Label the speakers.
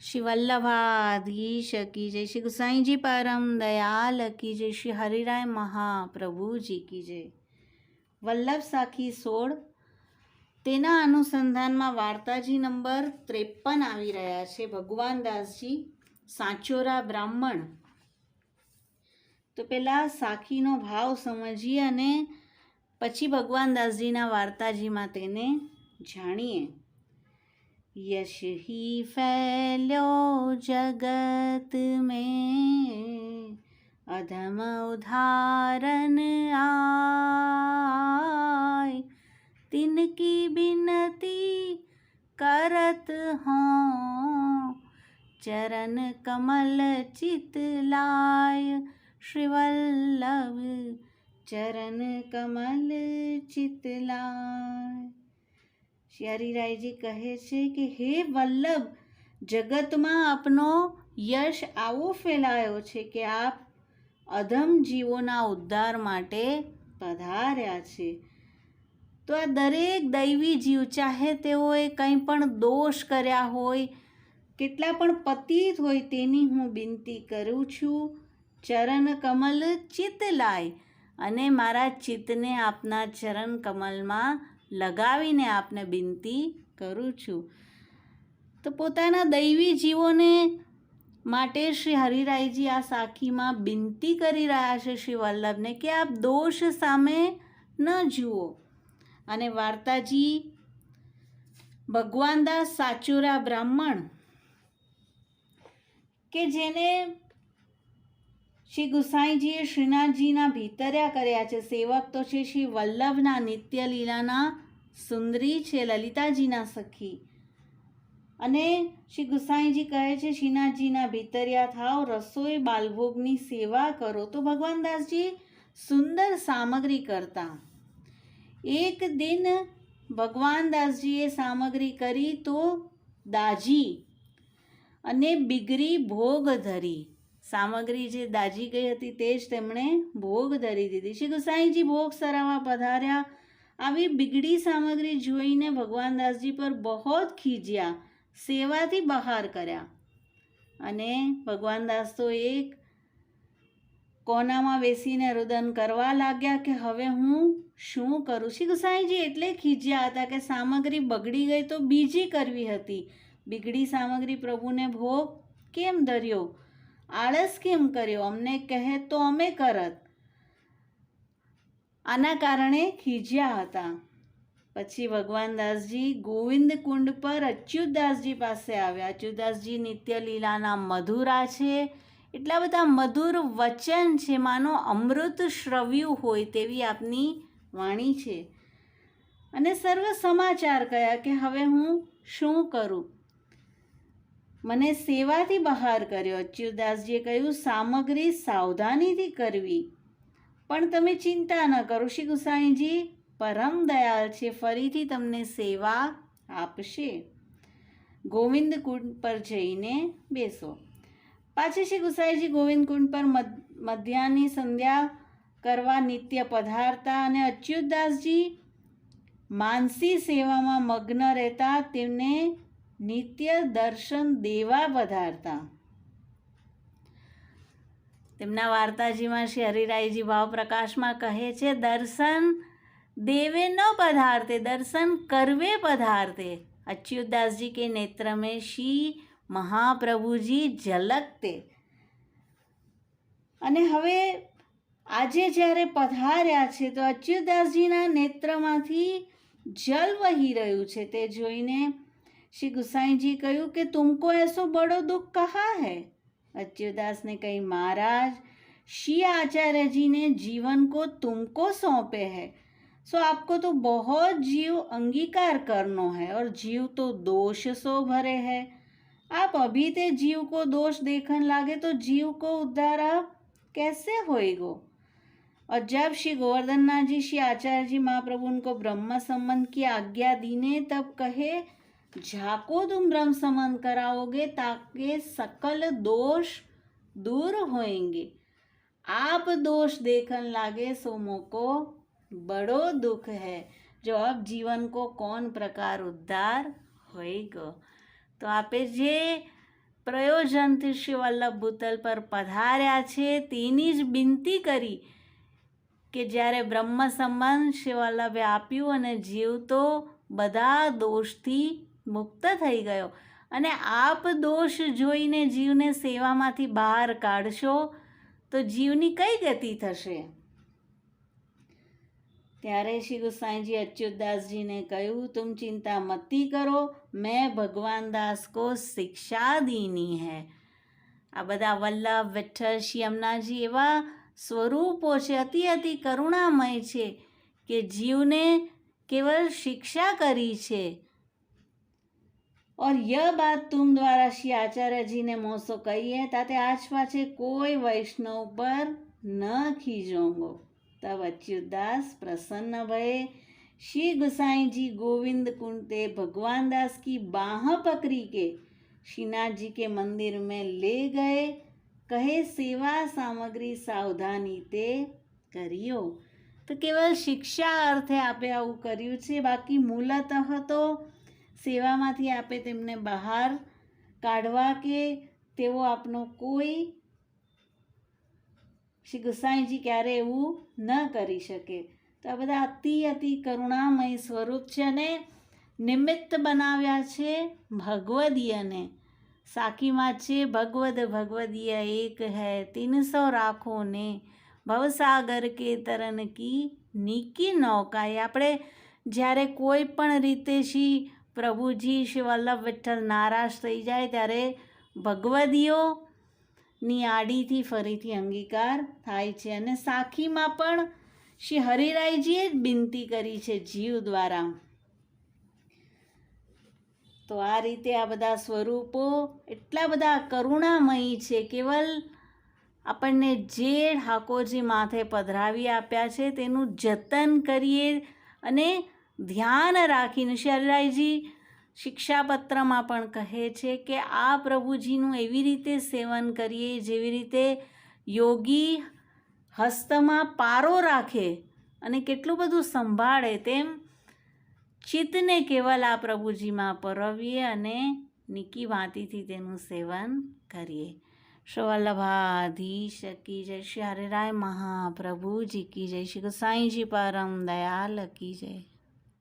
Speaker 1: श्री वल्लभाधीश की जय, श्री गुसाई जी परम दयाल की जय, श्री हरिराय महाप्रभु जी की जय। વલ્લભ સાખી 16 તેના અનુસંધાનમાં વાર્તાજી નંબર 53 આવી રહ્યા છે। ભગવાન દાસજી સાચોરા બ્રાહ્મણ। તો પેલા સાખીનો ભાવ સમજીએ અને પછી ભગવાન દાસજીના વાર્તાજીમાં તેને જાણીએ। यश ही फैल्यो जगत में, अधम उदाहरण आय, तिनकी बिनती करत हों, चरण कमल चित लाय। श्री वल्लभ चरण कमल चित लाय। શ્રી હરિરાયજી કહે છે કે હે વલ્લભ, જગતમાં આપનો યશ આવો ફેલાયો છે કે આપ અધમ જીવોના ઉદ્ધાર માટે પધાર્યા છે। તો આ દરેક દૈવી જીવ, ચાહે તેઓએ કંઈ પણ દોષ કર્યા હોય, કેટલા પણ પતિત હોય, તેની હું વિનંતી કરું છું। ચરણ કમલ ચિત્ત લાય, અને મારા ચિત્તને આપના ચરણ કમલમાં લગાવીને આપને વિનંતી કરું છું। તો પોતાના દૈવી જીવોને માટે શ્રી હરિરાયજી આ સાખીમાં વિનંતી કરી રહ્યા છે શ્રી વલ્લભને કે આપ દોષ સામે ન જુઓ। અને વાર્તાજી ભગવાનદાસ સાચોરા બ્રાહ્મણ કે જેને શ્રી ગુસાઈજીએ શ્રીનાથજીના ભીતર્યા કર્યા છે, સેવક તો છે શ્રી વલ્લભના, નિત્ય લીલાના સુંદરી છે, લલિતાજીના સખી। અને શ્રી ગુસાઈજી કહે છે શ્રીનાથજીના ભીતર્યા થાવ, રસોઈ બાલભોગની સેવા કરો। તો ભગવાનદાસજી સુંદર સામગ્રી કરતા। એક દિન ભગવાનદાસજીએ સામગ્રી કરી તો દાજી અને બિગડી ભોગ ધરી। સામગ્રી જે દાજી ગઈ હતી તે જ તેમણે ભોગ ધરી દીધી। શ્રી ગુસાઈજી ભોગ સરાવવા પધાર્યા। આવી બિગડી સામગ્રી જોઈને ભગવાનદાસજી પર બહુ ખીજ્યા, સેવાથી બહાર કર્યા। અને ભગવાનદાસ તો એક કોનામાં બેસીને રુદન કરવા લાગ્યા કે હવે હું શું કરું। શ્રી ગુસાઈજી એટલે ખીજ્યા હતા કે સામગ્રી બગડી ગઈ તો બીજી કરવી હતી, બિગડી સામગ્રી પ્રભુને ભોગ કેમ ધર્યો, આળસ કેમ કર્યો, અમને કહે તો અમે કરત, આના કારણે ખીજ્યા હતા। પછી ભગવાનદાસજી ગોવિંદ કુંડ પર અચ્યુતદાસજી પાસે આવ્યા। અચ્યુતદાસજી નિત્ય લીલાના મધુરા છે, એટલા બધા મધુર વચન છે, માનો અમૃત શ્રવ્યું હોય તેવી આપની વાણી છે। અને સર્વ સમાચાર કયા કે હવે હું શું કરું, મને સેવાથી બહાર કર્યો। અચ્યુતદાસજીએ કહ્યું સામગ્રી સાવધાનીથી કરવી, પણ તમે ચિંતા ન કરો, શ્રી ગુસાઈજી પરમ દયાળ છે, ફરીથી તમને સેવા આપશે। ગોવિંદ કુંડ પર જઈને બેસો। પાછી શ્રી ગુસાઈજી ગોવિંદ કુંડ પર મધ્યાહની સંધ્યા કરવા નિત્ય પધારતા અને અચ્યુતદાસજી માનસી સેવામાં મગ્ન રહેતા તેમને નિત્ય દર્શન દેવા પધારતા। તેમના વાર્તાજીમાં શ્રી હરિરાયજી ભાવ પ્રકાશમાં કહે છે દર્શન देवे न पधारते, दर्शन करवे पधारते। अच्युतदास के नेत्र में श्री महाप्रभुजी झलकते। અને હવે આજે જ્યારે પધાર્યા છે તો અચ્યુતદાસજીના નેત્રમાંથી જલ વહી રહ્યું છે। તે જોઈને શ્રી ગુસાઈજી કહ્યું કે તુમકો ऐसो बड़ो दुख कहाँ है। अच्युतदास ने कही महाराज, श्री आचार्य जी ने जीवन को तुमको सौंपे है, सो आपको तो बहुत जीव अंगीकार करना है, और जीव तो दोष सो भरे है। आप अभी ते जीव को दोष देखने लागे तो जीव को उद्धार आप कैसे होएगो। और जब श्री गोवर्धन नाथ जी श्री आचार्य जी महाप्रभु उनको ब्रह्म संबंध की आज्ञा दीने तब कहे जाको तुम ब्रह्म संबंध कराओगे ताकि सकल दोष दूर होएंगे। आप दोष देखने लागे सो मोको बड़ो दुख है, जो अब जीवन को कौन प्रकार उद्धार होएगो। तो आपे जे પ્રયોજનથી શ્રી વલ્લભ ભૂતલ પર પધાર્યા છે તેની જ બિનતી કરી કે જ્યારે બ્રહ્મ સંબંધ શ્રી વલ્લભે આપ્યું અને જીવ તો બધા દોષથી મુક્ત થઈ ગયો, અને આપ દોષ જોઈને જીવને સેવામાંથી બહાર કાઢશો તો જીવની કઈ ગતિ થશે? ત્યારે શ્રી ગુસાઈજી અચ્યુતદાસજીને કહ્યું, તુમ ચિંતા મતી કરો, મેં ભગવાન દાસ કો શિક્ષા દીની હૈ. આ બધા વલ્લભ, વિઠ્ઠલ, શ્રી યમુનાજી એવા સ્વરૂપો છે, અતિ કરુણામય છે કે જીવને केवल शिक्षा करी छे. और यह बात तुम द्वारा श्री आचार्य जी ने मोसो कही है, ताते आज पाछे कोई वैष्णव पर न खीजोंगो. तब अच्युतदास प्रसन्न भये. श्री गुसाई जी गोविंद कुंते भगवान दास की बाह पकड़ी के श्रीनाथ जी के मंदिर में ले गए. कहे सेवा सामग्री सावधानी ते करियो. तो केवल शिक्षा अर्थे आपे आવું કર્યું છે, બાકી મૂલતઃ તો સેવામાંથી આપે તેમને બહાર કાઢવા કે તેઓ આપનો કોઈ શ્રી ગુસાઈજી ક્યારે એવું ન કરી શકે. તો આ બધા અતિ કરુણામય સ્વરૂપ છે અને નિમિત્ત બનાવ્યા છે ભગવદીયને. સાખીમાં છે, ભગવદ ભગવદીય એક હૈ, 300 રાખો ને ભવસાગર કે તરન કી નીકી નૌકા. એ આપણે જ્યારે કોઈ પણ રીતે શ્રી પ્રભુજી, શ્રી વલ્લભ વિઠ્ઠલ નારાજ થઈ જાય ત્યારે ભગવદીઓની આડીથી ફરીથી અંગીકાર થાય છે. અને સાખીમાં પણ શ્રી હરિરાયજીએ જ બિનતી કરી છે જીવ દ્વારા. તો આ રીતે આ બધા સ્વરૂપો એટલા બધા કરુણામયી છે. કેવલ આપણને જે ઠાકોરજી માથે પધરાવી આપ્યા છે તેનું જતન કરીએ અને ધ્યાન રાખીને. શ્રી હરિરાયજી શિક્ષાપત્રમાં પણ કહે છે કે આ પ્રભુજીનું એવી રીતે સેવન કરીએ જેવી રીતે યોગી હસ્તમાં પારો રાખે અને કેટલું બધું સંભાળે, તેમ ચિત્તને કેવલ આ પ્રભુજીમાં પરવીએ અને નીકી વાંતિથી તેનું સેવન કરીએ. श्री वल्लभाधीश की जय. श्री हरिराय महाप्रभु जी की जय. श्री गोसाई जी परम दयाल की जय.